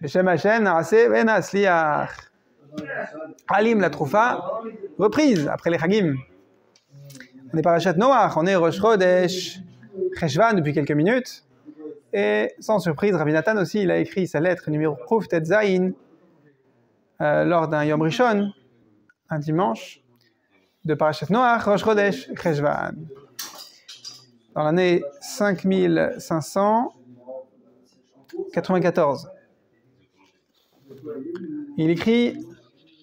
Beshem Hashem, Narase, Ben Asliach. Alim la Troufa, reprise après les Chagim. On est Parashat Noach, on est Rosh Chodesh, Cheshvan depuis quelques minutes. Et sans surprise, Rabbi Nathan aussi, il a écrit sa lettre numéro Prouf Tet Zayin lors d'un Yom Rishon, un dimanche, de Parashat Noach, Rosh Chodesh, Cheshvan. Dans l'année 5594. Il écrit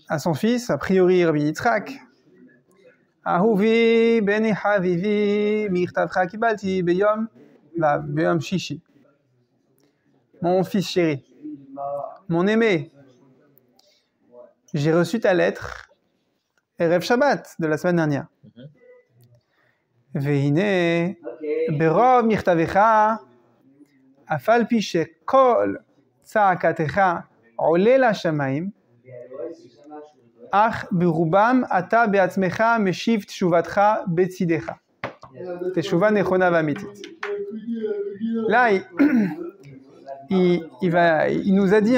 à son fils, a priori Rabbi Yitzhak, Ahuvi beni havivi michtavcha kibalti beyom va beyom shishi. Mon fils chéri, mon aimé, j'ai reçu ta lettre Erev Shabbat de la semaine dernière. Veine berov michtavecha afal pi shekol tza'akatecha עולה לשמיים, אך ברובם אתה בעצמך משיב תשובתך בצדך. תשובה נכונה ואמיתית. Là, il nous a dit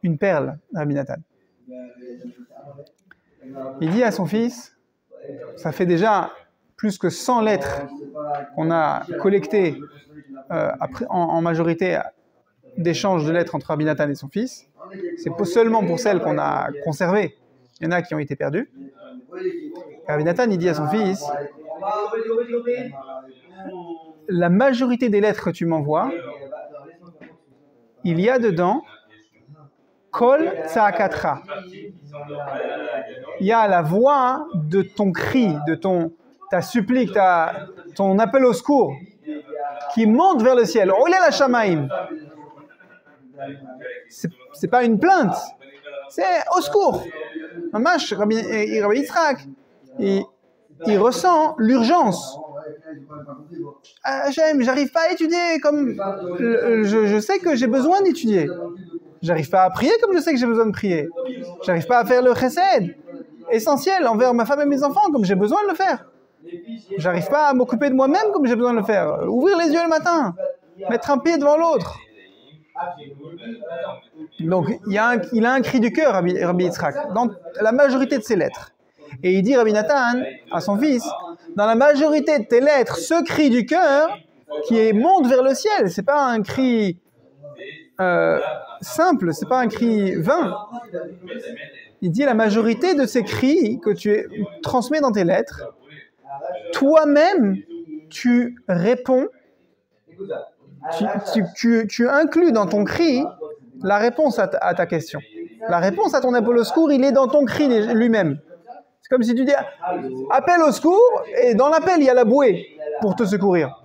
une perle, Rabbi Nathan. Il dit à son fils, ça fait déjà plus que 100 lettres qu'on a collectées en majorité d'échanges de lettres entre Rabbi Nathan et son fils. C'est seulement pour celles qu'on a conservées. Il y en a qui ont été perdues. Rabbi Nathan, il dit à son fils, la majorité des lettres que tu m'envoies, il y a dedans Kol Tza'akatra. Il y a la voix de ton cri, de ta supplique, ton appel au secours qui monte vers le ciel. Olé la Shamaim. C'est pas une plainte, c'est au secours. Mamash, Rabbi Yitzhak, il ressent l'urgence. Hachem, j'arrive pas à étudier comme je sais que j'ai besoin d'étudier. J'arrive pas à prier comme je sais que j'ai besoin de prier. J'arrive pas à faire le chesed essentiel envers ma femme et mes enfants comme j'ai besoin de le faire. J'arrive pas à m'occuper de moi-même comme j'ai besoin de le faire. Ouvrir les yeux le matin, mettre un pied devant l'autre. Donc, il a un cri du cœur, Rabbi Yitzhak, dans la majorité de ses lettres. Et il dit, Rabbi Nathan, à son fils, dans la majorité de tes lettres, ce cri du cœur qui monte vers le ciel, c'est pas un cri simple, c'est pas un cri vain. Il dit, la majorité de ces cris que tu transmets dans tes lettres, toi-même, tu réponds, tu inclus dans ton cri la réponse à ta question. La réponse à ton appel au secours, il est dans ton cri lui-même. C'est comme si tu dis appel au secours, et dans l'appel, il y a la bouée pour te secourir.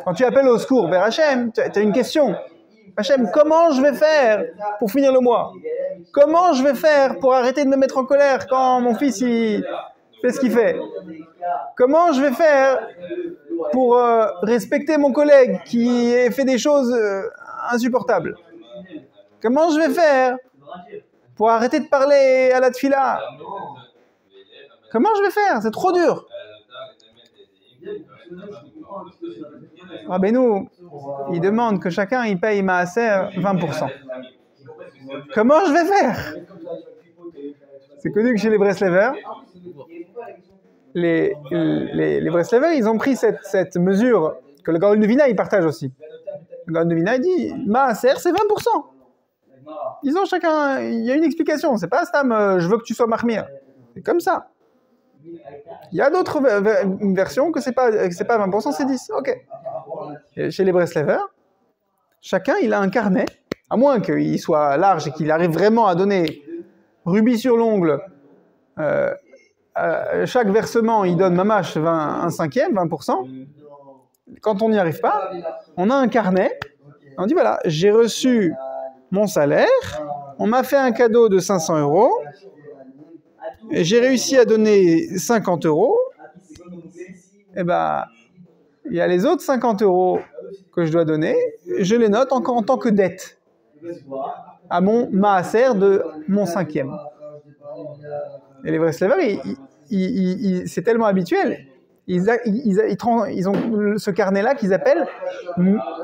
Quand tu appelles au secours vers Hachem, tu as une question. Hachem, comment je vais faire pour finir le mois? Comment je vais faire pour arrêter de me mettre en colère quand mon fils il fait ce qu'il fait? Comment je vais faire pour respecter mon collègue qui fait des choses insupportables? Comment je vais faire pour arrêter de parler à la tfila? Comment je vais faire? C'est trop dur. Rabbeinu, il demande que chacun il paye Maaser 20%. Comment je vais faire? C'est connu que chez les Breslevers, les Breslevers, ils ont pris cette mesure que le Gaon de Vina, il partage aussi. Le Gaon de Vina, il dit, Maaser, c'est 20%. Ils ont chacun, il y a une explication, c'est pas Stam, je veux que tu sois Mahmir. C'est comme ça. Il y a d'autres versions que c'est pas 20%, c'est 10. Ok. Et chez les Breslevers, chacun, il a un carnet, à moins qu'il soit large et qu'il arrive vraiment à donner rubis sur l'ongle, chaque versement, il donne mamash un cinquième, 20%. Quand on n'y arrive pas, on a un carnet. On dit voilà, j'ai reçu mon salaire, on m'a fait un cadeau de 500 €, j'ai réussi à donner 50 €. Et ben, il y a les autres 50 € que je dois donner, je les note encore en tant que dette à mon maaser de mon cinquième. Et les Breslevers, c'est tellement habituel, ils ont ce carnet-là qu'ils appellent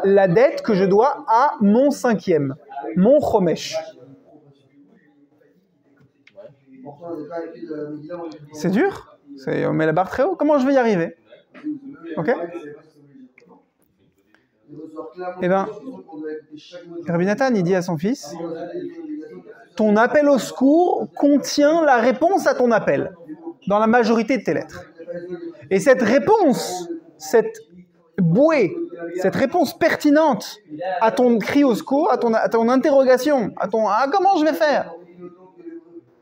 la dette que je dois à mon cinquième, mon chomesh. C'est dur, on met la barre très haut. Comment je vais y arriver? Ok? Eh bien, Rabbi Nathan, il dit à son fils, ton appel au secours contient la réponse à ton appel, dans la majorité de tes lettres. Et cette réponse, cette bouée, cette réponse pertinente à ton cri au secours, à ton interrogation, comment je vais faire?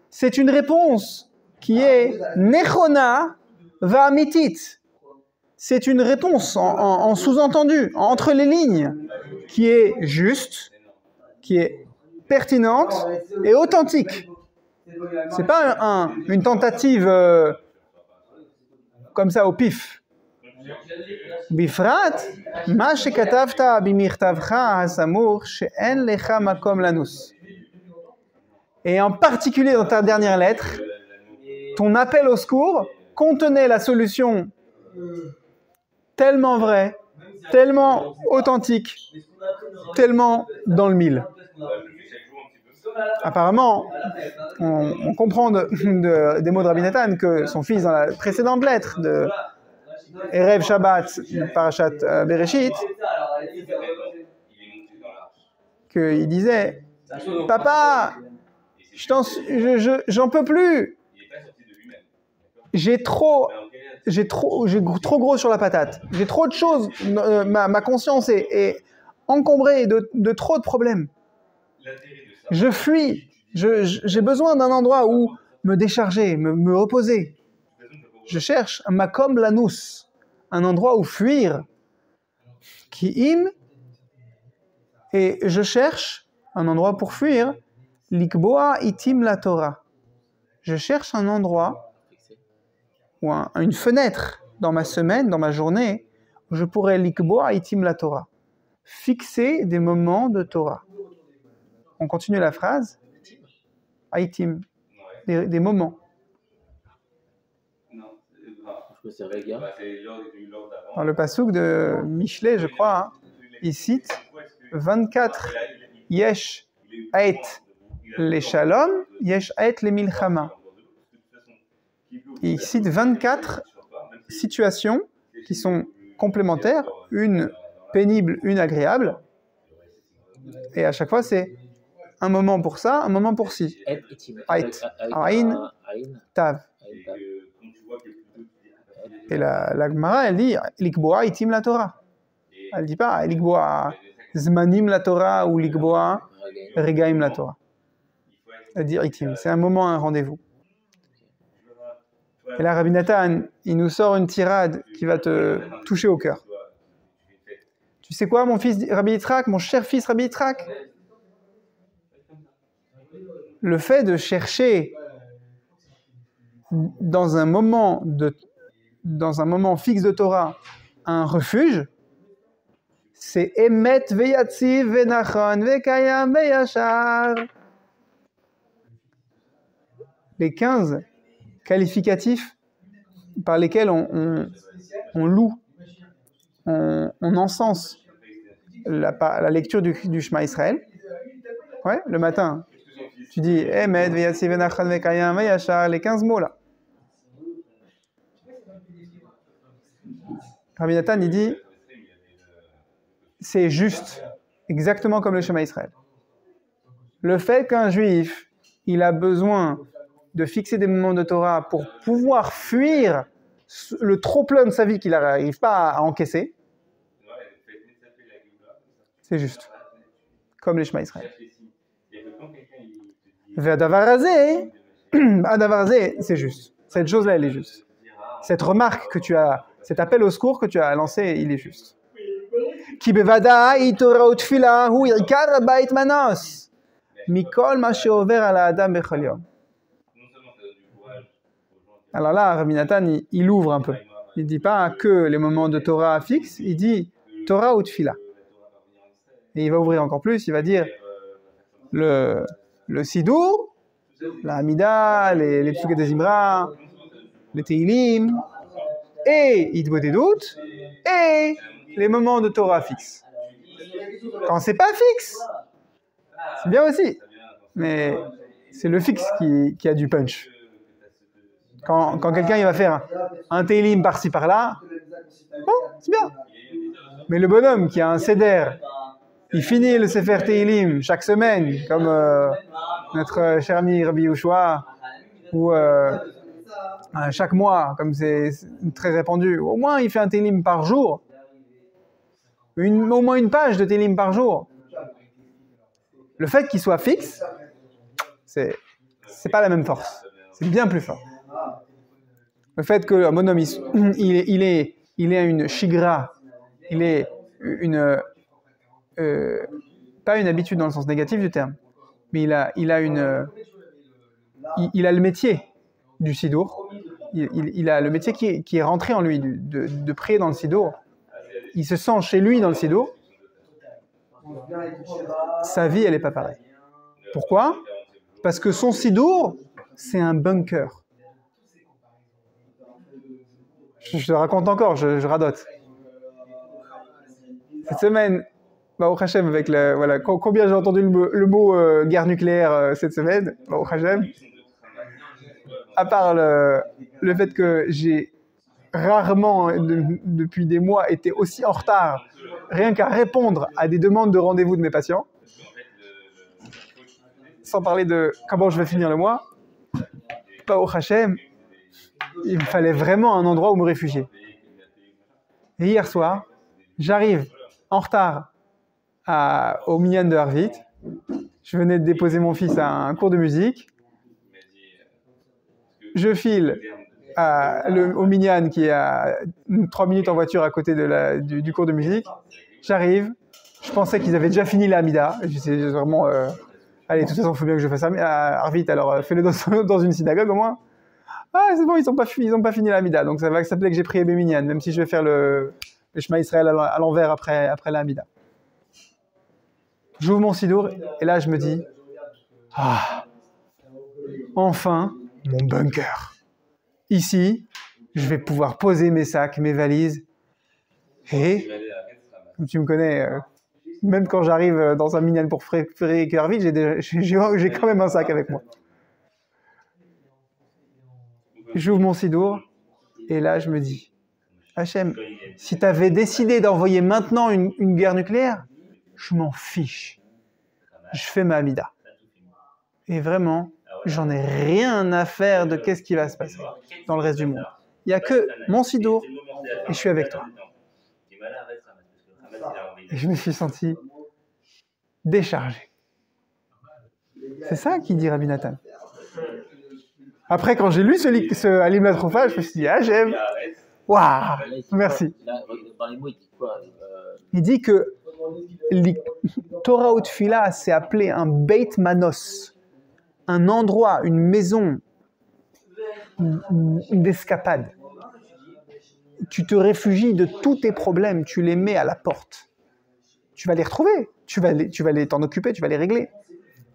C'est une réponse qui est nechona va'amitit. C'est une réponse en sous-entendu, entre les lignes, qui est juste, qui est pertinente et authentique. C'est pas une tentative comme ça au pif. Bifrat, ma shekatavta bimirtavcha hasamur she'en lecha makom lanus. Et en particulier dans ta dernière lettre, ton appel au secours contenait la solution tellement vraie, tellement authentique, tellement dans le mille. Apparemment, on comprend des mots de Rabbi Nathan que son fils, dans la précédente lettre de Erev Shabbat, Parashat Bereshit, qu'il disait « Papa, j'en peux plus. J'ai trop gros sur la patate. J'ai trop de choses. Ma conscience est encombrée de trop de problèmes. Je fuis. J'ai besoin d'un endroit où me décharger, me reposer. Je cherche un makom lanus, un endroit où fuir. Ki'im, et je cherche un endroit pour fuir. Likboa itim la Torah. Je cherche un endroit ou une fenêtre dans ma semaine, dans ma journée, où je pourrais likboa itim la Torah. Fixer des moments de Torah. On continue la phrase. Aitim. Des moments. Dans le passouk de Michelet, je crois, il cite 24 yesh ait les shalom, yesh ait les milchama. Il cite 24 situations qui sont complémentaires, une pénible, une agréable, et à chaque fois c'est un moment pour ça, un moment pour ci. Ait, aïn, tav. Et la Gemara, elle dit likboa itim la Torah. Elle dit pas likboa zmanim la Torah ou likboa regaim la Torah. Elle dit itim. C'est un moment, un rendez-vous. Et là, Rabbi Nathan, il nous sort une tirade qui va te toucher au cœur. Tu sais quoi, mon fils Rabbi Yitzhak, mon cher fils Rabbi Yitzhak? Le fait de chercher dans un moment fixe de Torah un refuge, c'est Emet veyatziv venachon vekayam veyashar. Les 15 qualificatifs par lesquels on loue, on encense la lecture du Shema Israël. Ouais, le matin, tu dis Emet veyatziv venachon vekayam veyashar, les 15 mots là. Rabbi Nathan, il dit, c'est juste, exactement comme le Shema Israël. Le fait qu'un juif, il a besoin de fixer des moments de Torah pour pouvoir fuir le trop-plein de sa vie qu'il n'arrive pas à encaisser, c'est juste, comme le Shema Israël. Adavarazé, c'est juste. Cette chose-là, elle est juste. Cette remarque que tu as, cet appel au secours que tu as lancé, il est juste. Ki bevada'i Torah utfila hu ikar bait manos mikol ma she'over ala adam bechol yom. Alors là, Rabbi Nathan, il ouvre un peu. Il ne dit pas que les moments de Torah fixes, il dit Torah utfila. Et il va ouvrir encore plus, il va dire le Sidour, la Hamida, les Psuket des Imra, les Teilim, et Hitbodedut, et les moments de Torah fixes. Quand c'est pas fixe, c'est bien aussi, mais c'est le fixe qui a du punch. Quand quelqu'un il va faire un télim par-ci par-là, bon, c'est bien. Mais le bonhomme qui a un seder, il finit le Sefer Teilim chaque semaine, comme notre cher ami Rabbi Yehoshua, ou chaque mois, comme c'est très répandu. Au moins, il fait un Teilim par jour. Au moins une page de Teilim par jour. Le fait qu'il soit fixe, c'est pas la même force. C'est bien plus fort. Le fait que un bonhomme, il est une shigra, il est pas une habitude dans le sens négatif du terme, mais il a le métier du sidour, il a le métier qui est rentré en lui, de prier dans le sidour. Il se sent chez lui dans le sidour. Sa vie, elle n'est pas pareille. Pourquoi? Parce que son sidour, c'est un bunker. Je te raconte encore, je radote. Cette semaine, Baruch Hashem, avec voilà, combien j'ai entendu le mot guerre nucléaire cette semaine, Baruch Hashem, à part le fait que j'ai rarement, depuis des mois, été aussi en retard, rien qu'à répondre à des demandes de rendez-vous de mes patients, sans parler de comment je vais finir le mois, Baruch Hashem, il me fallait vraiment un endroit où me réfugier. Et hier soir, j'arrive en retard au Minyan de Harvit. Je venais de déposer mon fils à un cours de musique. Je file au Minyan qui est à 3 minutes en voiture à côté du cours de musique. J'arrive. Je pensais qu'ils avaient déjà fini la Hamida. J'essaie vraiment... allez, de toute façon, il faut bien que je fasse à Harvit, alors fais-le dans une synagogue au moins. Ah, c'est bon, ils n'ont pas fini la Hamida, donc ça va s'appeler que j'ai prié Béminian, même si je vais faire le Shema Israël à l'envers après la Hamida. J'ouvre mon sidour, et là je me dis, enfin, mon bunker. Ici, je vais pouvoir poser mes sacs, mes valises, et, comme tu me connais, même quand j'arrive dans un minyan pour faire Harvit, j'ai quand même un sac avec moi. J'ouvre mon sidour, et là je me dis, Hachem, si tu avais décidé d'envoyer maintenant une guerre nucléaire, je m'en fiche. Je fais ma Hamida. Et vraiment, j'en ai rien à faire de qu'est-ce qui va se passer dans le reste du monde. Il n'y a que mon sidour, et je suis avec toi. Et je me suis senti déchargé. C'est ça qu'il dit Rabbi Nathan. Après, quand j'ai lu ce Alim la Troufa, je me suis dit, j'aime. Waouh, merci. Il dit que Torah ou Tfila, c'est appelé un Beit Manos, un endroit, une maison d'escapade. Tu te réfugies de tous tes problèmes, tu les mets à la porte. Tu vas les retrouver, tu vas t'en occuper, tu vas les régler.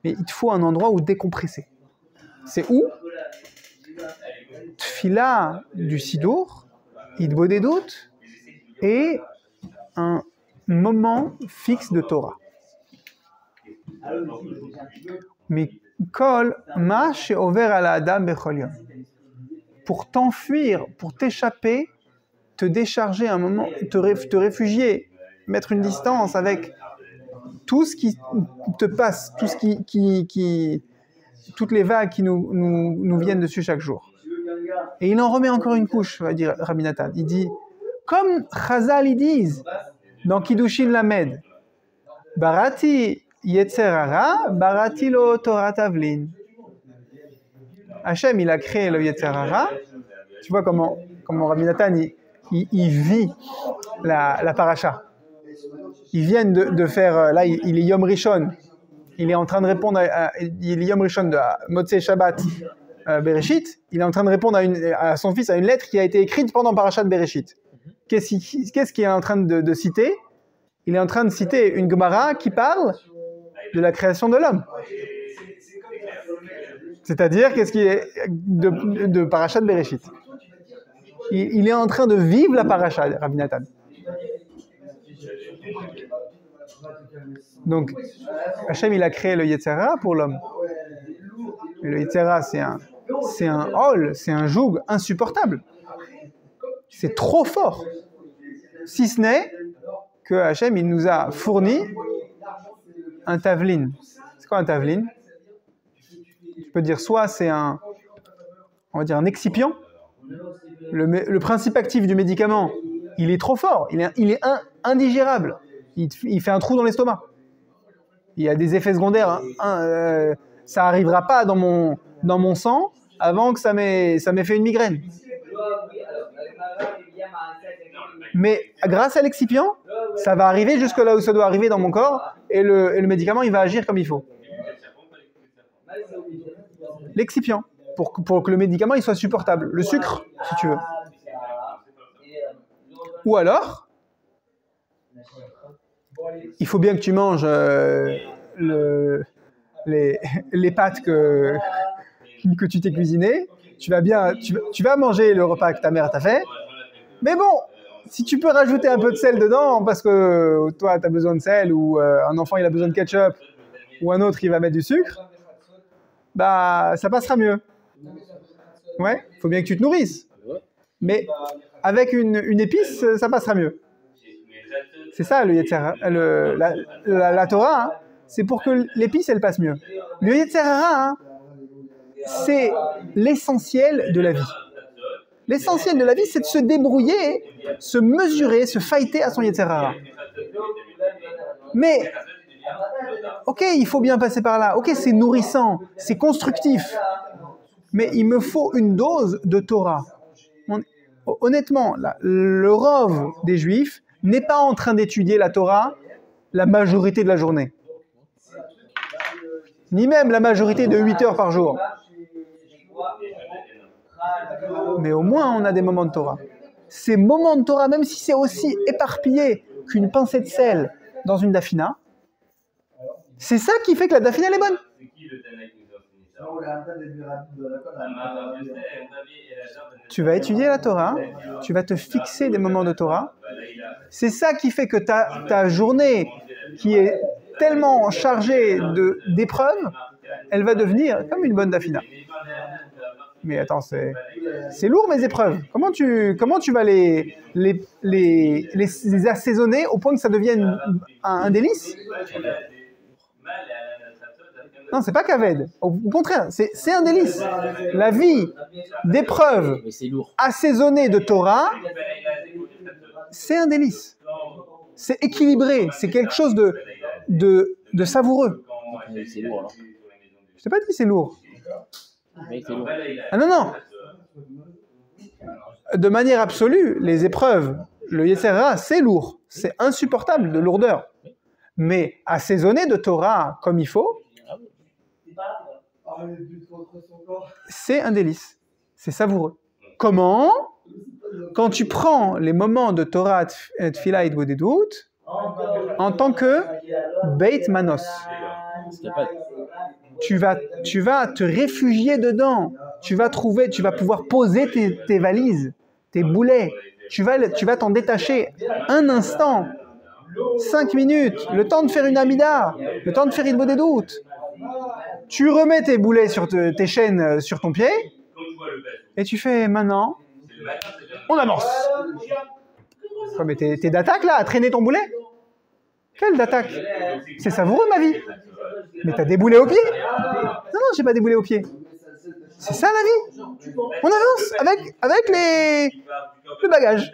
Mais il te faut un endroit où décompresser. C'est où? Tfila du Sidour, Hitbodedut, et un moment fixe de Torah. Mais kol ma she'over ala adam bechol yom. Pour t'enfuir, pour t'échapper, te décharger un moment, te réfugier, mettre une distance avec tout ce qui te passe, tout ce toutes les vagues qui nous viennent dessus chaque jour. Et il en remet encore une couche, va dire Rabbi Nathan. Il dit, comme Chazal ils disent dans Kiddushin Lamed, Barati Yetzer Hara, Barati lo Torah Tavlin. Hachem, il a créé le Yetzer Hara. Tu vois comment Rabbi Nathan, il vit la paracha. Ils viennent de faire, là, il est Yom Rishon. Il est en train de répondre il est Yom Rishon de Motzei Shabbat Bereshit. Il est en train de répondre à son fils à une lettre qui a été écrite pendant Parashat Bereshit. Qu'est-ce qu'il est en train de citer? Il est en train de citer une Gemara qui parle de la création de l'homme. C'est-à-dire, qu'est-ce qui est de Parashat Bereshit. Il est en train de vivre la paracha, Rabbi Nathan. Donc, Hachem, il a créé le Yetzer Hara pour l'homme. Et le Yetzer Hara, c'est un hall, c'est un joug insupportable. C'est trop fort. Si ce n'est que Hachem, il nous a fourni un tavlin. C'est quoi un tavlin? Je peux dire soit c'est un excipient. Le principe actif du médicament, il est trop fort, il est indigérable. Il fait un trou dans l'estomac. Il y a des effets secondaires. Ça n'arrivera pas dans mon sang avant que ça m'ait fait une migraine. Mais grâce à l'excipient, ça va arriver jusque là où ça doit arriver dans mon corps et le médicament, il va agir comme il faut. L'excipient, pour que le médicament il soit supportable. Le sucre, si tu veux. Ou alors, il faut bien que tu manges les pâtes que tu t'es cuisinées. Tu vas manger le repas que ta mère t'a fait. Mais bon, si tu peux rajouter un peu de sel dedans, parce que toi, tu as besoin de sel, ou un enfant, il a besoin de ketchup, ou un autre, il va mettre du sucre, bah, ça passera mieux. Ouais, il faut bien que tu te nourrisses. Mais avec une épice, ça passera mieux. C'est ça, le Yetzer Hara, la Torah, hein, c'est pour que l'épice, elle passe mieux. Le Yetzer Hara, hein, c'est l'essentiel de la vie. L'essentiel de la vie, c'est de se débrouiller, se mesurer, se fighter à son Yetzer Hara. Mais, ok, il faut bien passer par là. Ok, c'est nourrissant, c'est constructif. Mais il me faut une dose de Torah. Honnêtement, le rov des Juifs n'est pas en train d'étudier la Torah la majorité de la journée. Ni même la majorité de 8 heures par jour. Mais au moins, on a des moments de Torah. Ces moments de Torah, même si c'est aussi éparpillé qu'une pincée de sel dans une dafina, c'est ça qui fait que la dafina, elle est bonne. Tu vas étudier la Torah, tu vas te fixer des moments de Torah. C'est ça qui fait que ta journée, qui est tellement chargée d'épreuves, elle va devenir comme une bonne dafina. Mais attends, c'est lourd mes épreuves. Comment tu vas les assaisonner au point que ça devienne un délice? Non, c'est pas kaved. Au contraire, c'est un délice. La vie d'épreuves assaisonnées de Torah, c'est un délice. C'est équilibré. C'est quelque chose de savoureux. Je t'ai pas dit c'est lourd. Ah non. De manière absolue, les épreuves, le Yetzer Hara, c'est lourd. C'est insupportable de lourdeur. Mais assaisonné de Torah comme il faut, c'est un délice. C'est savoureux. Comment? Quand tu prends les moments de Torah, Tfila et Bodedut en tant que Beit Manos. Tu vas te réfugier dedans. Tu vas pouvoir poser tes valises, tes boulets. Tu vas t'en détacher un instant, 5 minutes, le temps de faire une amida, le temps de faire une bodedut. Tu remets tes boulets sur tes chaînes sur ton pied et tu fais maintenant, on avance. Quoi, mais t'es d'attaque là, à traîner ton boulet? Quelle d'attaque? C'est savoureux ma vie. Mais t'as des boulets aux pieds? Non, j'ai pas des boulets aux pieds. C'est ça la vie. On avance avec le bagage.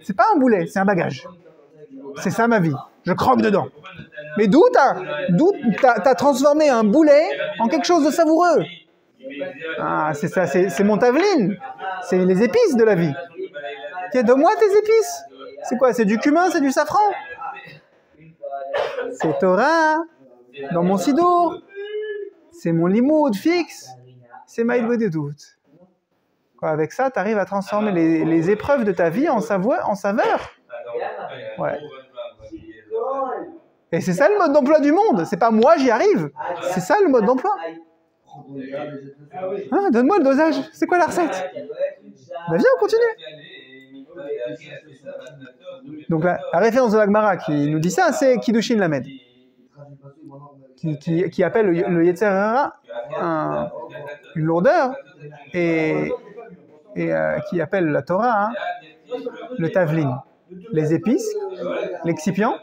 C'est pas un boulet, c'est un bagage. C'est ça ma vie. Je croque dedans. Mais d'où t'as transformé un boulet en quelque chose de savoureux? Ah, c'est ça, c'est mon tavline. C'est les épices de la vie. Donne-moi tes épices. C'est quoi? C'est du cumin, c'est du safran? C'est Torah. Dans mon sidour. C'est mon limoud fixe. C'est Maïd Bodedut. Avec ça, tu arrives à transformer les épreuves de ta vie en saveur. Ouais. Et c'est ça le mode d'emploi du monde. C'est pas moi, j'y arrive. C'est ça le mode d'emploi. Donne-moi le dosage. C'est quoi la recette? Ben viens, on continue. Donc la référence de l'Agmara qui nous dit ça, c'est Kiddushin Lamed, qui appelle le Yetzer Hara une lourdeur et qui appelle la Torah le Tavlin, les épices, l'excipient,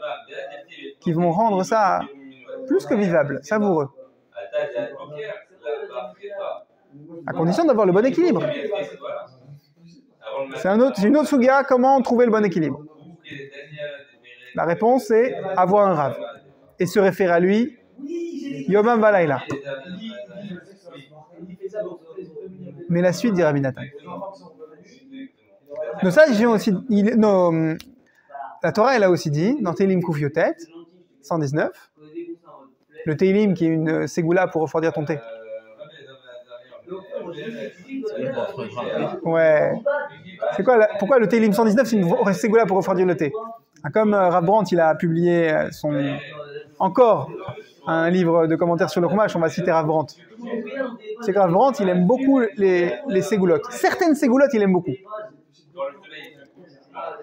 qui vont rendre ça plus que vivable, savoureux. À condition d'avoir le bon équilibre. C'est une autre sugia, comment trouver le bon équilibre. La réponse est avoir un Rav et se référer à lui Yomam Valayla. Mais la suite dit Rabbi Nathan. Nos sages ont aussi, la Torah elle a aussi dit dans Teilim Kuf Yotet 119, le Teilim qui est une ségoula pour refroidir ton thé. Ouais. C'est quoi pourquoi le Teilim 119 c'est une ségoula pour refroidir le thé? Comme Rav Brandt il a publié encore un livre de commentaires sur le Chumash, on va citer Rav Brandt. C'est que Rav Brandt il aime beaucoup les ségoulottes. Certaines ségoulottes il aime beaucoup.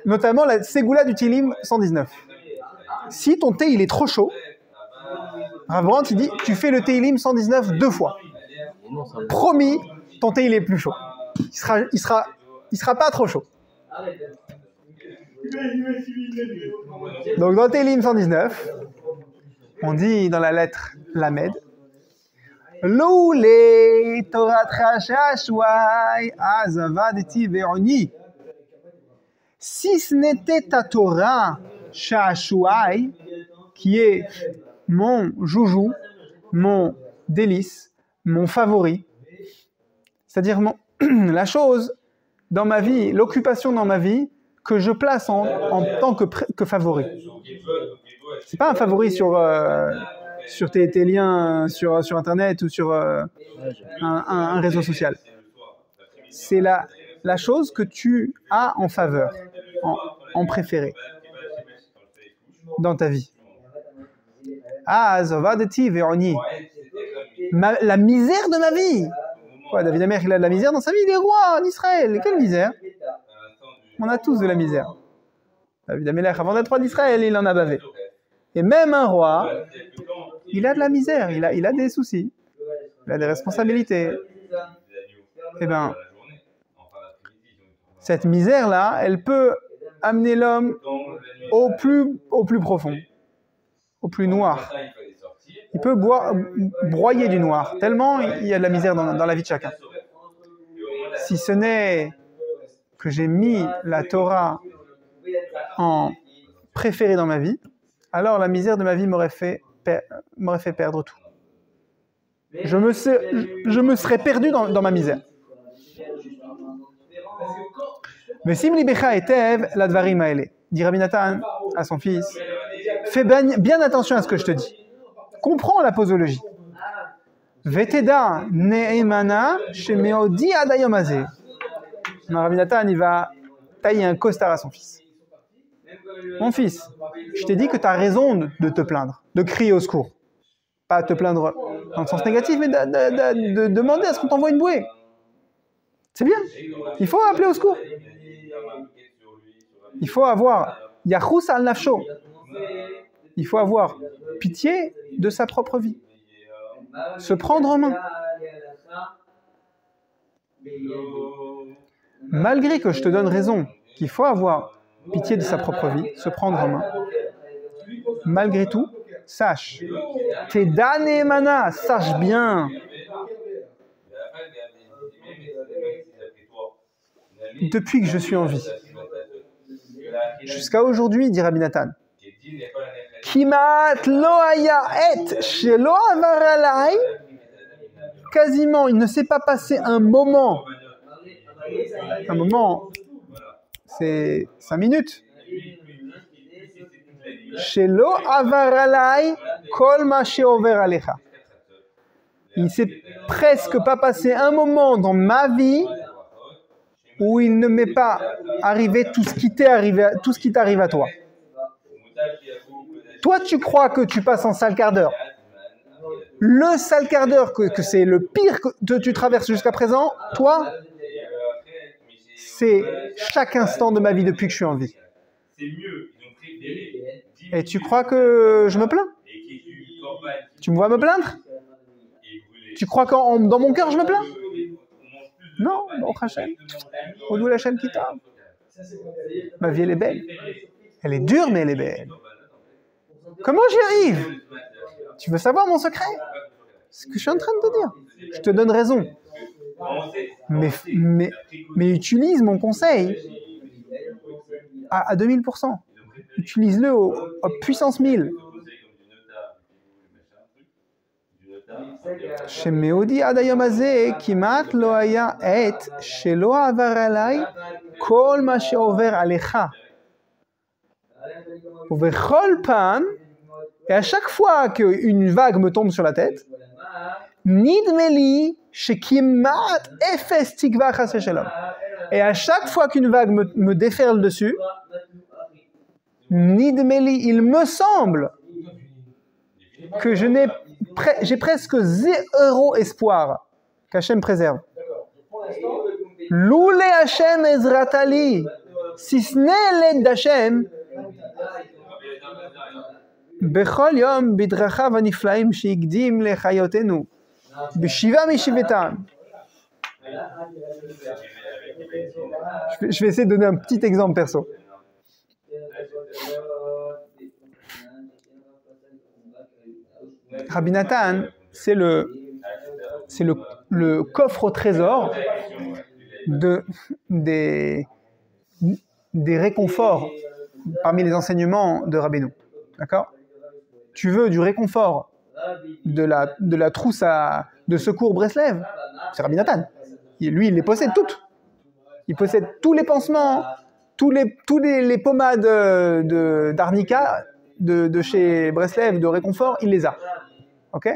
Notamment la ségoula du Teilim 119. Si ton thé il est trop chaud, Rav Brandt il dit tu fais le Teilim 119 2 fois. Promis, ton thé il est plus chaud. Il sera pas trop chaud. Donc dans le Teilim 119, on dit dans la lettre Lamed, Loulé Torah Trashashwai Azavadeti Ve'oni. Si ce n'était ta Torah Shashwai, qui est mon joujou, mon délice, mon favori, c'est-à-dire la chose dans ma vie, l'occupation dans ma vie que je place en tant que favori. C'est pas un favori sur tes liens sur Internet ou sur un réseau social. C'est la chose que tu as en faveur, en préféré dans ta vie. Ah, Zovadeti Ve'oni. La misère de ma vie. Ouais, David Amer, il a de la misère dans sa vie, il est roi en Israël. Quelle misère? On a tous de la misère. David Amer, avant d'être roi d'Israël, il en a bavé. Et même un roi, il a de la misère, il a des soucis, il a des responsabilités. Eh bien, cette misère-là, elle peut amener l'homme au plus profond, au plus noir. Il peut broyer du noir, tellement il y a de la misère dans la vie de chacun. Si ce n'est que j'ai mis la Torah en préféré dans ma vie, alors la misère de ma vie m'aurait fait perdre tout. Je me serais perdu dans ma misère. Mais Simli Becha Etev Ladvarim Haele, dit Rabbi Nathan à son fils, fais bien attention à ce que je te dis. Comprends la posologie. Veteda ne'emana shemeodi adayom hazeh. Rabbi Nathan, il va tailler un costard à son fils. Mon fils, je t'ai dit que tu as raison de te plaindre, de crier au secours. Pas te plaindre dans le sens négatif, mais de demander à ce qu'on t'envoie une bouée. C'est bien. Il faut appeler au secours. Il faut avoir Yachus al nafsho. Il faut avoir pitié de sa propre vie. Se prendre en main. Malgré que je te donne raison qu'il faut avoir pitié de sa propre vie, se prendre en main, malgré tout, sache, t'es damné mana, sache bien. Depuis que je suis en vie, jusqu'à aujourd'hui, dit Rabbi Nathan, Kimat lo haya et shelo avar alai, quasiment, il ne s'est pas passé un moment, c'est 5 minutes. Shelo avar alai kol ma sheover alecha. Il ne s'est presque pas passé un moment dans ma vie où il ne m'est pas arrivé tout ce qui t'arrive à toi. Toi, tu crois que tu passes un sale quart d'heure. Le sale quart d'heure que c'est le pire que tu traverses jusqu'à présent, toi, c'est chaque instant de ma vie depuis que je suis en vie. Et tu crois que je me plains? Tu me vois me plaindre? Tu crois que dans mon cœur je me plains? Non, bon Hachem. Odou Hachem qui t'a. Ma vie elle est belle. Elle est dure mais elle est belle. Comment j'y arrive? Tu veux savoir mon secret? C'est ce que je suis en train de te dire. Je te donne raison. Mais utilise mon conseil à 2000%. Utilise-le à puissance 1000. שמאודי עד היום הזה כמעט לא היה עת שלא עבר עליי כל מה שעובר עליך. ובכל פעם, et à chaque fois qu'une vague me tombe sur la tête, נדמה לי שכמעט אפס תקווה חס ושלום. Et à chaque fois qu'une vague me déferle dessus, נדמה לי, il me semble que j'ai presque 0 espoir qu'Hachem préserve. Loulé Hachem ezratali, si ce n'est l'aide d'Hachem, bechol yom bidrachav aniflaim sheigdim lechayotenu, beshiva mishivetam. Je vais essayer de donner un petit exemple perso. Rabbi Nathan, c'est le coffre au trésor des réconforts parmi les enseignements de Rabbeinu. D'accord? Tu veux du réconfort de la trousse de secours Breslev? C'est Rabbi Nathan. Lui, il les possède toutes. Il possède tous les pansements, tous les pommades d'arnica de chez Breslev, de réconfort, il les a. Ok?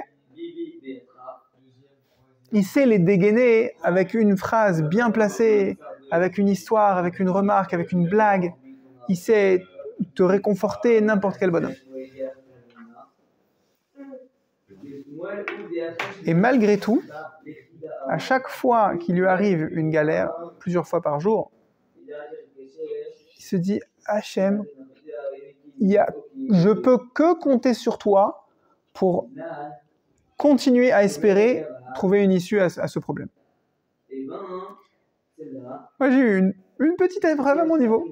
Il sait les dégainer avec une phrase bien placée, avec une histoire, avec une remarque, avec une blague. Il sait te réconforter n'importe quel bonhomme. Et malgré tout, à chaque fois qu'il lui arrive une galère, plusieurs fois par jour, il se dit « Hachem, je peux que compter sur toi pour continuer à espérer trouver une issue à ce problème. » Moi, j'ai eu une petite épreuve à mon niveau.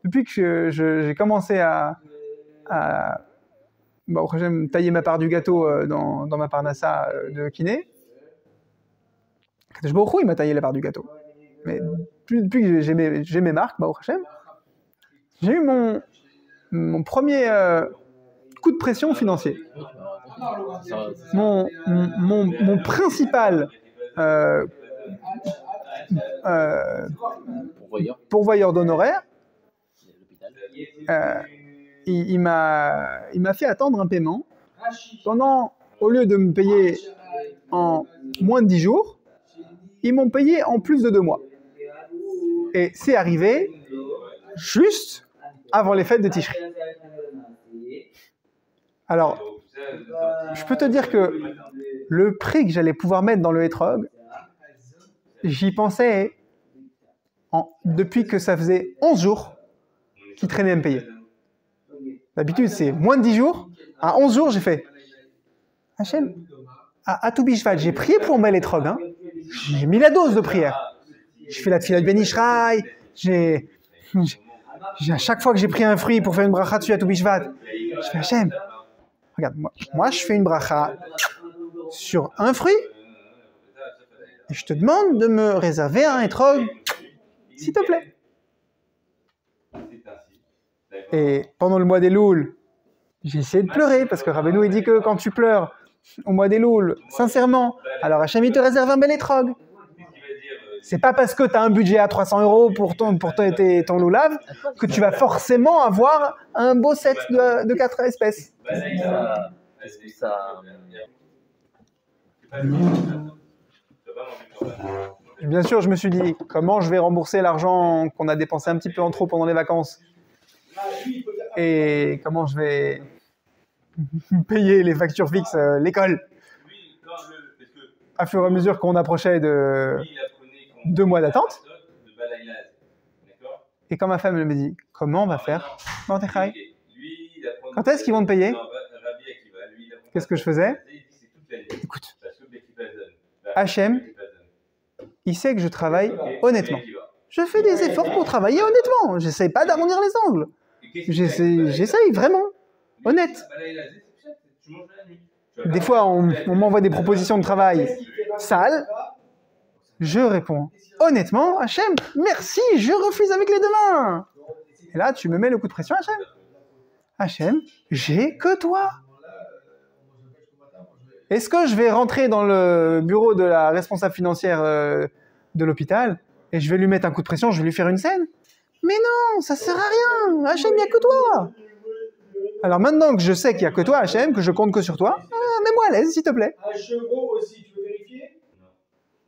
Depuis que j'ai commencé à tailler ma part du gâteau dans ma parnassa de kiné, il m'a taillé la part du gâteau. Mais depuis que j'ai mes marques, j'ai eu mon premier coup de pression financier. Mon principal pourvoyeur d'honoraires, il m'a fait attendre un paiement pendant, au lieu de me payer en moins de 10 jours, ils m'ont payé en plus de 2 mois. Et c'est arrivé juste avant les fêtes de Tishri. Alors, je peux te dire que le prix que j'allais pouvoir mettre dans le hétrog, j'y pensais depuis que ça faisait 11 jours qu'il traînait à me payer. D'habitude, c'est moins de 10 jours. À 11 jours, j'ai fait Hachem, à Tou Bishvat, j'ai prié pour mes hétrog. Hein. J'ai mis la dose de prière. J'ai fait la tefila de Ben Ishraï. À chaque fois que j'ai pris un fruit pour faire une bracha dessus à Tou Bishvat, je fais Hachem, regarde, moi je fais une bracha sur un fruit et je te demande de me réserver un hétrog, s'il te plaît. Et pendant le mois des Louls, j'ai essayé de pleurer parce que Rabbeinu il dit que quand tu pleures au mois des Louls, sincèrement, alors Hachem il te réserve un bel hétrog. C'est pas parce que tu as un budget à 300 € pour ton loulav que tu vas forcément avoir un beau set de 4 espèces. Est-ce que ça... Bien sûr, je me suis dit, comment je vais rembourser l'argent qu'on a dépensé un petit peu en trop pendant les vacances? Et comment je vais payer les factures fixes, l'école? À fur et à mesure qu'on approchait de 2 mois d'attente, Et quand ma femme elle me dit, comment on va faire? Mordechai, quand est-ce qu'ils vont te payer? Qu'est-ce que je faisais? Écoute, Hachem, il sait que je travaille honnêtement. Je fais des efforts pour travailler honnêtement. J'essaye pas d'arrondir les angles. J'essaye vraiment. Honnête. Des fois, on m'envoie des propositions de travail sales. Je réponds honnêtement, Hachem, merci, je refuse avec les deux mains. Et là, tu me mets le coup de pression, Hachem. Hachem, j'ai que toi. Est-ce que je vais rentrer dans le bureau de la responsable financière de l'hôpital et je vais lui mettre un coup de pression, je vais lui faire une scène? Mais non, ça sert à rien. Hachem, il n'y a que toi. Alors maintenant que je sais qu'il n'y a que toi, Hachem, que je compte que sur toi, mets-moi à l'aise, s'il te plaît. Un chevaux aussi, tu veux vérifier?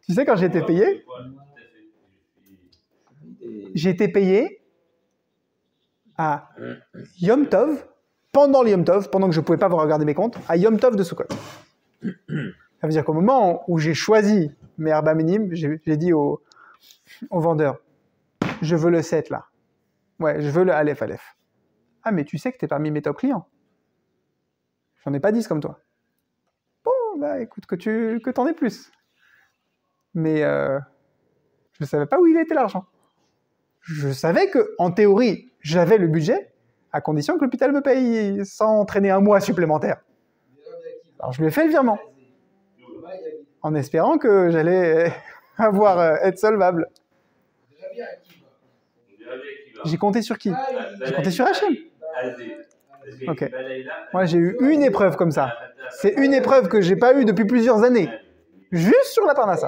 Tu sais, quand j'ai été payé, à Yom Tov, pendant le Yom Tov, pendant que je ne pouvais pas regarder mes comptes, à Yom Tov de Sukkot. Ça veut dire qu'au moment où j'ai choisi mes Arba Minim, j'ai dit au vendeur, je veux le 7 là. Ouais, je veux le Aleph Aleph. Ah, mais tu sais que tu es parmi mes top clients. J'en ai pas 10 comme toi. Bon, bah écoute, que t'en aies plus. Mais je savais pas où il était l'argent. Je savais que, en théorie, j'avais le budget, à condition que l'hôpital me paye sans traîner un mois supplémentaire. Alors je lui ai fait le virement, en espérant que j'allais être solvable. J'ai compté sur qui? J'ai compté sur Hachem. Ok. Moi, j'ai eu une épreuve comme ça. C'est une épreuve que j'ai pas eue depuis plusieurs années. Juste sur la Parnassa.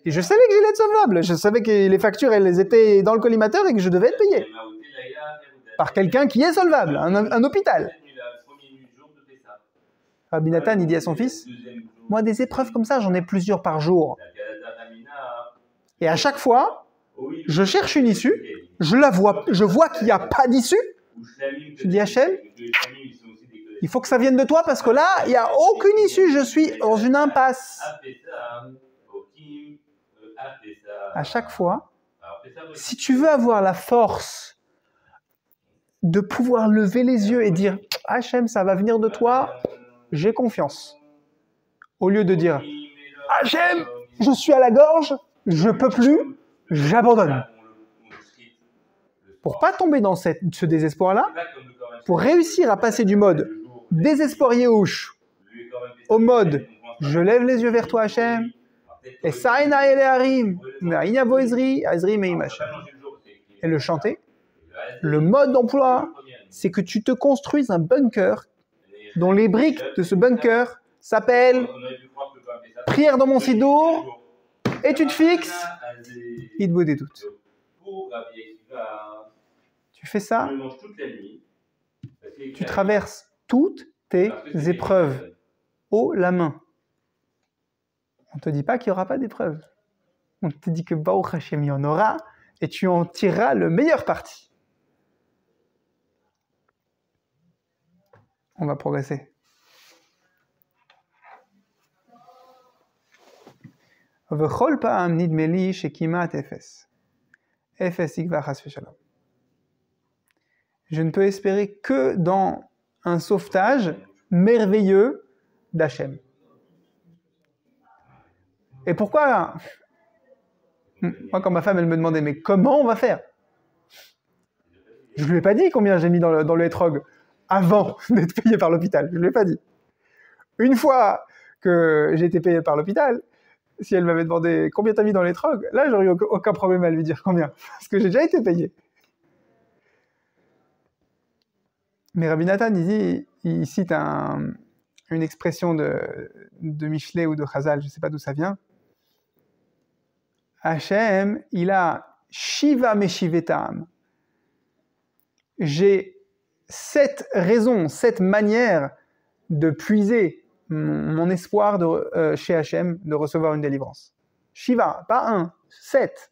Et je savais que j'allais être solvable. Je savais que les factures, elles étaient dans le collimateur et que je devais être payé. Par quelqu'un qui est solvable, un hôpital. Rabbi Nathan, il dit à son fils, moi, des épreuves comme ça, j'en ai plusieurs par jour. Et à chaque fois, je cherche une issue, je vois qu'il n'y a pas d'issue. Je dis, Hachem, il faut que ça vienne de toi parce que là, il n'y a aucune issue, je suis dans une impasse. À chaque fois, si tu veux avoir la force de pouvoir lever les yeux et dire, Hachem, ça va venir de toi, j'ai confiance. Au lieu de dire, Hachem, je suis à la gorge, je peux plus, j'abandonne. Pour pas tomber dans ce désespoir-là, pour réussir à passer du mode désespoir Yehush au mode je lève les yeux vers toi, Hachem, et Saïna ele harim, Me'aïna Ezri, Ezri me'im Hachem. Et le chanter, le mode d'emploi, c'est que tu te construises un bunker dont les briques de ce bunker s'appellent prière dans mon sidour, et tu te fixes, il te des doutes. Tu fais ça, tu traverses toutes tes épreuves haut la main. On ne te dit pas qu'il n'y aura pas d'épreuves. On te dit que Baruch Hashem, il y en aura, et tu en tireras le meilleur parti. On va progresser. V'chol pa'am nidmeli shekimat efes. Efes ikva chas v'shalom. Je ne peux espérer que dans un sauvetage merveilleux d'Hachem. Et pourquoi? Moi, quand ma femme, elle me demandait, mais comment on va faire? Je ne lui ai pas dit combien j'ai mis dans le hétrog avant d'être payé par l'hôpital. Je ne lui ai pas dit. Une fois que j'ai été payé par l'hôpital, si elle m'avait demandé combien t'as mis dans l'hétrog, là, j'aurais eu aucun problème à lui dire combien. Parce que j'ai déjà été payé. Mais Rabbi Nathan, il cite une expression de Michelet ou de Chazal, je ne sais pas d'où ça vient. Hachem, il a Shiva Meshivetam. J'ai 7 raisons, 7 manières de puiser mon espoir chez Hachem de recevoir une délivrance. Shiva, pas 1, 7.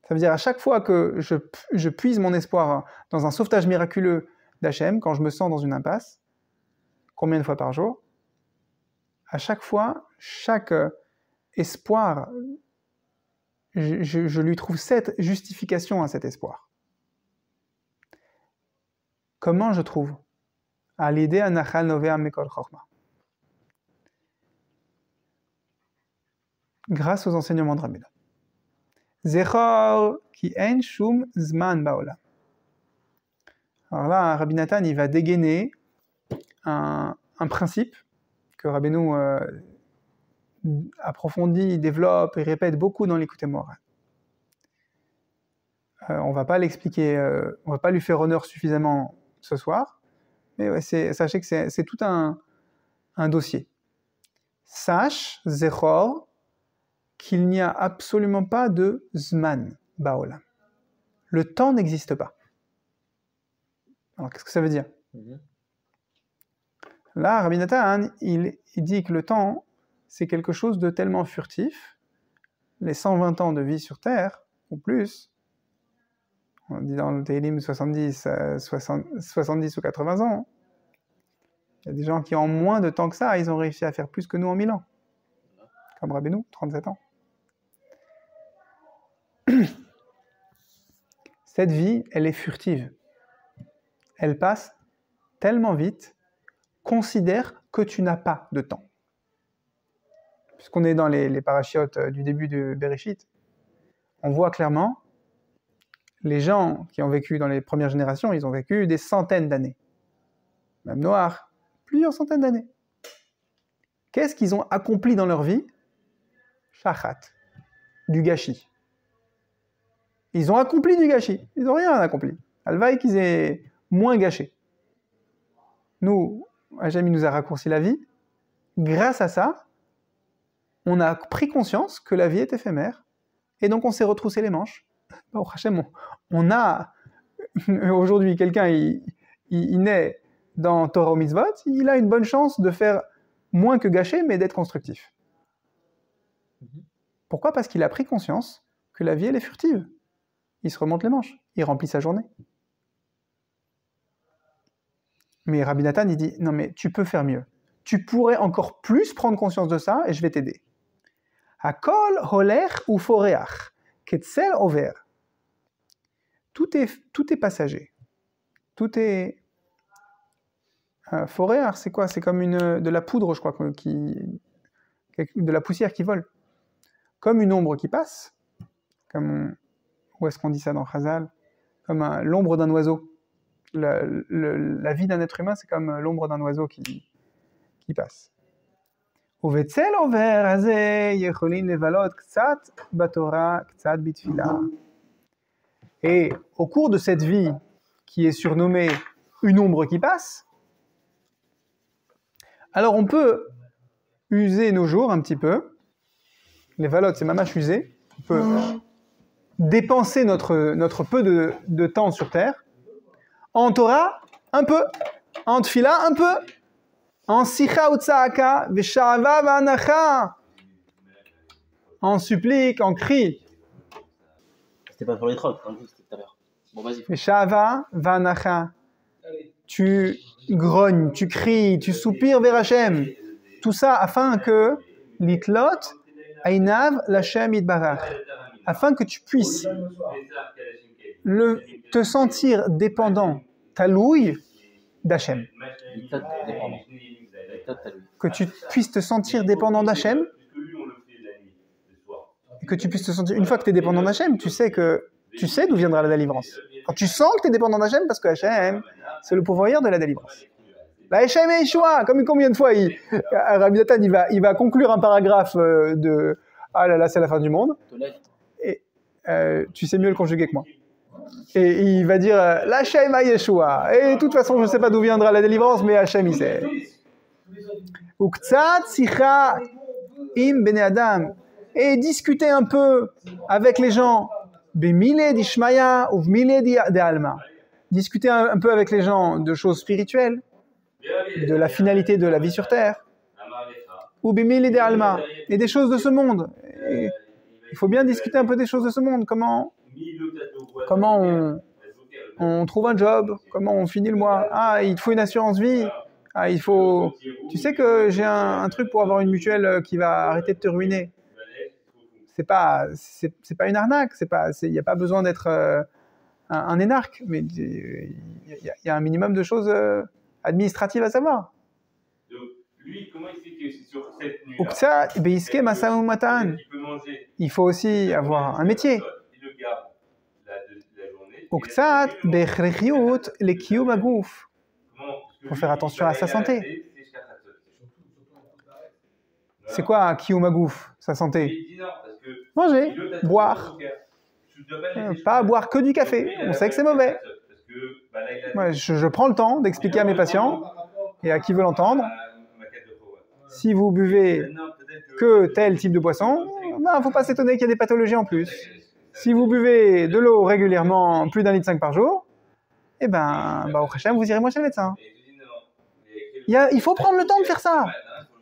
Ça veut dire à chaque fois que je puise mon espoir dans un sauvetage miraculeux d'Hachem, quand je me sens dans une impasse, combien de fois par jour? À chaque fois, chaque espoir je lui trouve cette justification à cet espoir. Comment je trouve? À l'idée anachal novea mekol chokma. Grâce aux enseignements de Rabbi Nathan. Zechor ki en shum zman baolam. Alors là, Rabbi Nathan, il va dégainer un principe que Rabbeinu approfondit, développe et répète beaucoup dans l'Écoute Moharan. On ne va pas l'expliquer, on ne va pas lui faire honneur suffisamment ce soir, mais ouais, sachez que c'est tout un dossier. Sache, Zechor, qu'il n'y a absolument pas de Zman Baolam. Le temps n'existe pas. Alors, qu'est-ce que ça veut dire? Là, Rabbi Nathan, il dit que le temps, c'est quelque chose de tellement furtif, les 120 ans de vie sur Terre, ou plus, on dit dans le Tehillim 70 ou 80 ans, il y a des gens qui ont moins de temps que ça, ils ont réussi à faire plus que nous en 1000 ans. Comme Rabbeinu, 37 ans. Cette vie, elle est furtive. Elle passe tellement vite, considère que tu n'as pas de temps. Puisqu'on est dans les parachiotes du début de Bereshit, on voit clairement les gens qui ont vécu dans les premières générations, ils ont vécu des centaines d'années. Même Noach, plusieurs centaines d'années. Qu'est-ce qu'ils ont accompli dans leur vie? Shachat, du gâchis. Ils ont accompli du gâchis. Ils n'ont rien accompli. Alvaï qu'ils aient moins gâché. Nous, Hachem nous a raccourci la vie. Grâce à ça, on a pris conscience que la vie est éphémère. Et donc on s'est retroussé les manches. Oh, Hachem, on a aujourd'hui quelqu'un, il naît dans Torah ou Mitzvot, il a une bonne chance de faire moins que gâcher, mais d'être constructif. Pourquoi? Parce qu'il a pris conscience que la vie, elle est furtive. Il se remonte les manches, il remplit sa journée. Mais Rabbi Nathan, il dit, non mais tu peux faire mieux. Tu pourrais encore plus prendre conscience de ça et je vais t'aider. Hakol holer ou foreach, ketzel over. Tout est passager. Tout est... foreach, c'est quoi? C'est comme de la poudre, je crois, de la poussière qui vole. Comme une ombre qui passe. Où est-ce qu'on dit ça dans Chazal? Comme l'ombre d'un oiseau. La vie d'un être humain, c'est comme l'ombre d'un oiseau qui passe. Et au cours de cette vie qui est surnommée une ombre qui passe, alors on peut user nos jours un petit peu. Les valot, c'est mamash usé. On peut dépenser notre peu de temps sur Terre. En Torah, un peu. En Tfila, un peu. En Sicha ou Tzaaka, Veshava Vanacha. En supplique, en cri. C'était pas pour les trocs, hein, c'était tout à l'heure. Bon, vas-y. Veshava Vanacha. Tu grognes, tu cries, tu soupires vers Hachem. Tout ça afin que Litlot Ainav Lachem Yitbarach. Afin que tu puisses te sentir dépendant, talouille d'Hachem. Que tu puisses te sentir dépendant d'Hachem. Et que tu puisses te sentir, une fois que tu es dépendant d'Hachem, tu sais d'où viendra la délivrance. Quand tu sens que tu es dépendant d'Hachem, parce que Hachem, c'est le pourvoyeur de la délivrance. La Hachem et Yeshua, comme combien de fois Rabbi Nathan, il va conclure un paragraphe de « Ah là là, c'est la fin du monde ». Et tu sais mieux le conjuguer que moi. Et il va dire la Hachem et Yeshua. Et de toute façon, je ne sais pas d'où viendra la délivrance, mais Hachem, il sait. Uktzat sicha im bnei adam. Et discuter un peu avec les gens. B'milé d'Ishmaya ou b'milé d'Alma. Discuter un peu avec les gens de choses spirituelles, de la finalité de la vie sur Terre. Ou b'milé d'Alma. Et des choses de ce monde. Et il faut bien discuter un peu des choses de ce monde. Comment on trouve un job, comment on finit le mois. Ah, il te faut une assurance vie. Ah, il faut... Tu sais que j'ai un truc pour avoir une mutuelle qui va arrêter de te ruiner. c'est pas une arnaque, il n'y a pas besoin d'être un énarque, mais il y a un minimum de choses administratives à savoir. Donc, lui, comment il sait que c'est sur cette nuit-là Uktsat beiske masa'u matan. Il peut manger. Il faut aussi avoir un métier. Il le garde la journée. Uktsat bechrechiut lekiyum aguf. Faut faire attention à sa santé. C'est quoi kiyum aguf, sa santé? Manger, boire. Pas boire que du café. On sait que c'est mauvais. Moi, je prends le temps d'expliquer à mes patients et à qui veut l'entendre. Si vous buvez que tel type de boisson, ben, faut pas s'étonner qu'il y ait des pathologies en plus. Si vous buvez de l'eau régulièrement, plus d'1,5 litre par jour, eh ben, au Hachem, vous irez moins chez le médecin. Il faut prendre le temps de faire ça.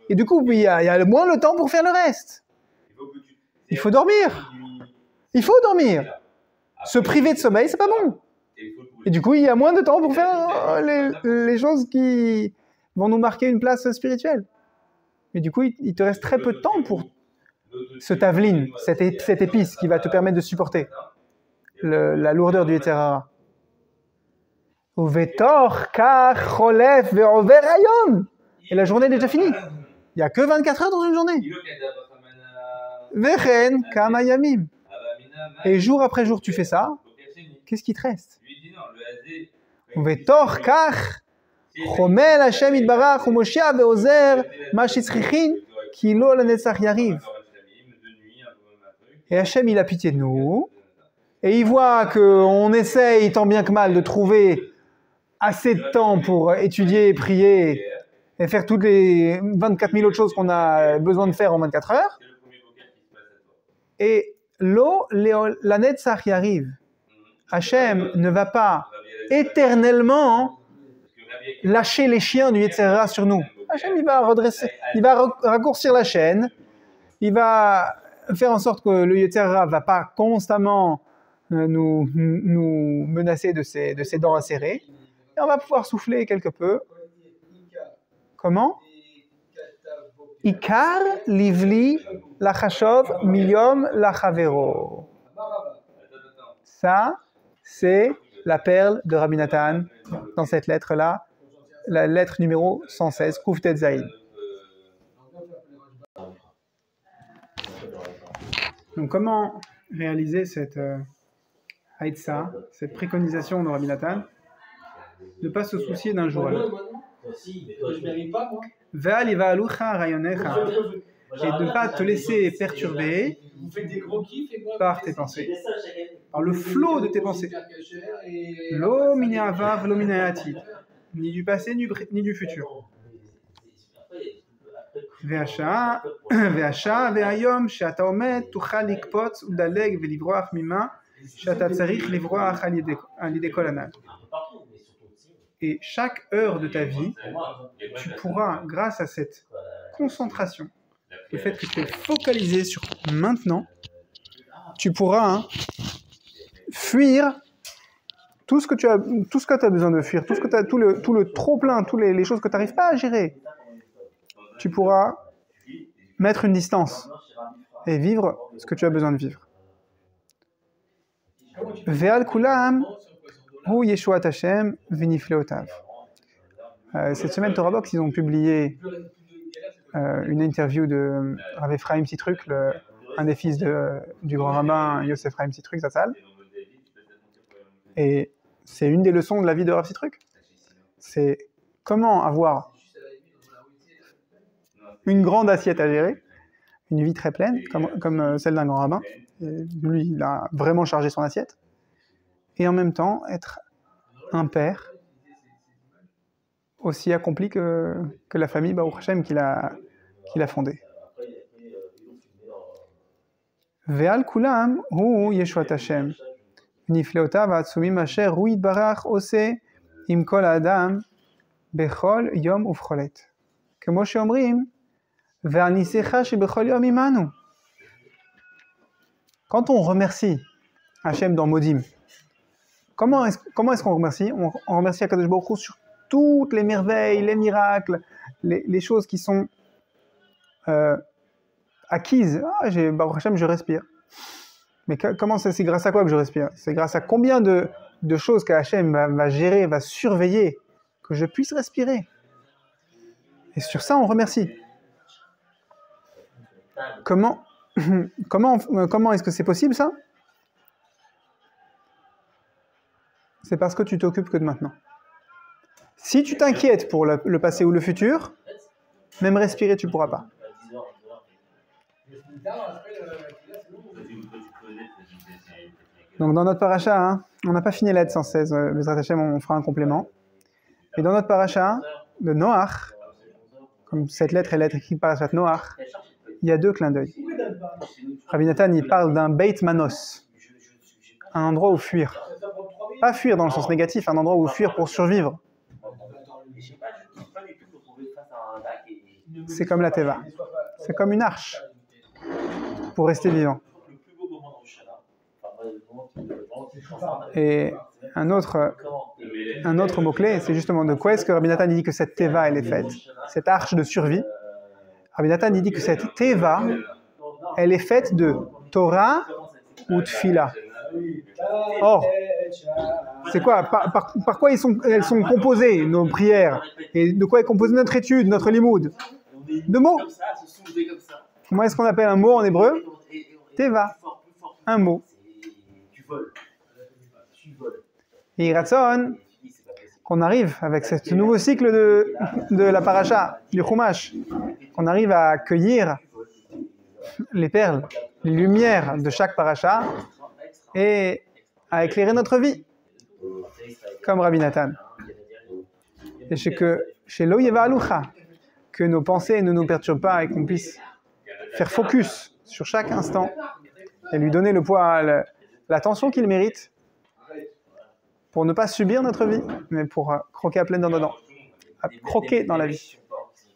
Et du coup, il y a moins le temps pour faire le reste. Il faut dormir. Il faut dormir. Se priver de sommeil, c'est pas bon. Et du coup, il y a moins de temps pour faire les choses qui vont nous marquer une place spirituelle. Mais du coup, il te reste très peu de temps pour ce tavlin, cette épice qui va te permettre de supporter la lourdeur du Yetzer Hara. Et la journée est déjà finie. Il n'y a que 24 heures dans une journée. Vechen kama yamim. Et jour après jour, tu fais ça. Qu'est-ce qui te reste? Vetor kach chomel Hashem yitbarach umoshia veozer ma shetzrichin ki lo lanetzach yariv. Et Hashem, il a pitié de nous. Et il voit qu'on essaye tant bien que mal de trouver assez de temps pour étudier, prier et faire toutes les 24 000 autres choses qu'on a besoin de faire en 24 heures. Et lo lanetzach yariv. Hachem ne va pas éternellement lâcher les chiens du Yetzer Hara sur nous. Hachem, il va redresser, il va raccourcir la chaîne, il va faire en sorte que le Yetzer Hara ne va pas constamment nous menacer de ses dents acérées, et on va pouvoir souffler quelque peu. Comment? Ikar livli lachashov miyom lachavero. Ça, c'est la perle de Rabbi Nathan dans cette lettre-là, la lettre numéro 116, Kouftet Zaïd. Donc, comment réaliser cette haïtsa, cette préconisation de Rabbi Nathan? Ne pas se soucier d'un jour à l'autre. Ve'al yivalucha rayonecha. Et de ne pas te laisser perturber par tes pensées, par le flot de tes pensées. Lo minavav, lo minayati, ni du passé ni du futur. Ve'asha ve'ayom she'ata omed tuchal likpot udaleg ve'livroach mima she'ata tzarich livroach al yedei kol hanal. Et chaque heure de ta vie, tu pourras, grâce à cette concentration, le fait que tu es focalisé sur maintenant, tu pourras fuir tout ce que tu as besoin de fuir, tout le trop-plein, toutes les choses que tu n'arrives pas à gérer. Tu pourras mettre une distance et vivre ce que tu as besoin de vivre. Ve'al kulam hu yeshuat Hashem v'nifleotav. Cette semaine, Torah Box, ils ont publié une interview de Rav Ephraim Sitruk, un des fils du grand rabbin Yosef Ephraim Sitruk, Zatzal. Et c'est une des leçons de la vie de Rav Sitruk. C'est comment avoir une grande assiette à gérer, une vie très pleine, comme celle d'un grand rabbin. Et lui, il a vraiment chargé son assiette. Et en même temps, être un père aussi accompli que la famille Baruch Hashem qu'il a fondée. Ve'al kulam hu yeshuat Hashem nifleotav atzumim asher hu yitbarach ose im kol adam bechol yom uvcholet. Kemo sheomrim ve'anisecha shebechol yom imanu. Quand on remercie Hashem dans Modim, comment est-ce qu'on remercie? On remercie Akadosh Baruch Hu sur toutes les merveilles, les miracles, les choses qui sont acquise. Ah, Baruch Hashem, je respire. Mais comment c'est grâce à quoi que je respire? C'est grâce à combien de choses qu'Hachem va gérer, va surveiller, que je puisse respirer. Et sur ça, on remercie. Comment est-ce que c'est possible, ça? C'est parce que tu t'occupes que de maintenant. Si tu t'inquiètes pour le passé ou le futur, même respirer, tu ne pourras pas. Donc dans notre paracha, hein, on n'a pas fini l'aide 116, Bezrat Hashem, on fera un complément. Et dans notre paracha de Noach, comme cette lettre est lettre écrite par Parashat Noach, il y a 2 clins d'œil. Rabbi Nathan, il parle d'un Beit Manos, un endroit où fuir. Pas fuir dans le sens négatif, un endroit où fuir pour survivre. C'est comme la Teva. C'est comme une arche pour rester vivant. Et un autre mot-clé, c'est justement de quoi est-ce que Rabbi Nathan dit que cette Teva, elle est faite, cette arche de survie. Rabbi Nathan dit que cette Teva, elle est faite de Torah ou Tfila. Or, c'est quoi? Par quoi elles sont composées, nos prières? Et de quoi est composée notre étude, notre limoud? De mots. Comment est-ce qu'on appelle un mot en hébreu? Teva. Un mot. Et Iratson, qu'on arrive avec ce nouveau cycle de la paracha, du Chumash, qu'on arrive à accueillir les perles, les lumières de chaque paracha et à éclairer notre vie, comme Rabbi Nathan. Et c'est que chez Lo Yeva Alucha, que nos pensées ne nous perturbent pas et qu'on puisse faire focus sur chaque instant et lui donner le poids, l'attention qu'il mérite pour ne pas subir notre vie, mais pour croquer à pleines dents dedans, à croquer dans la vie.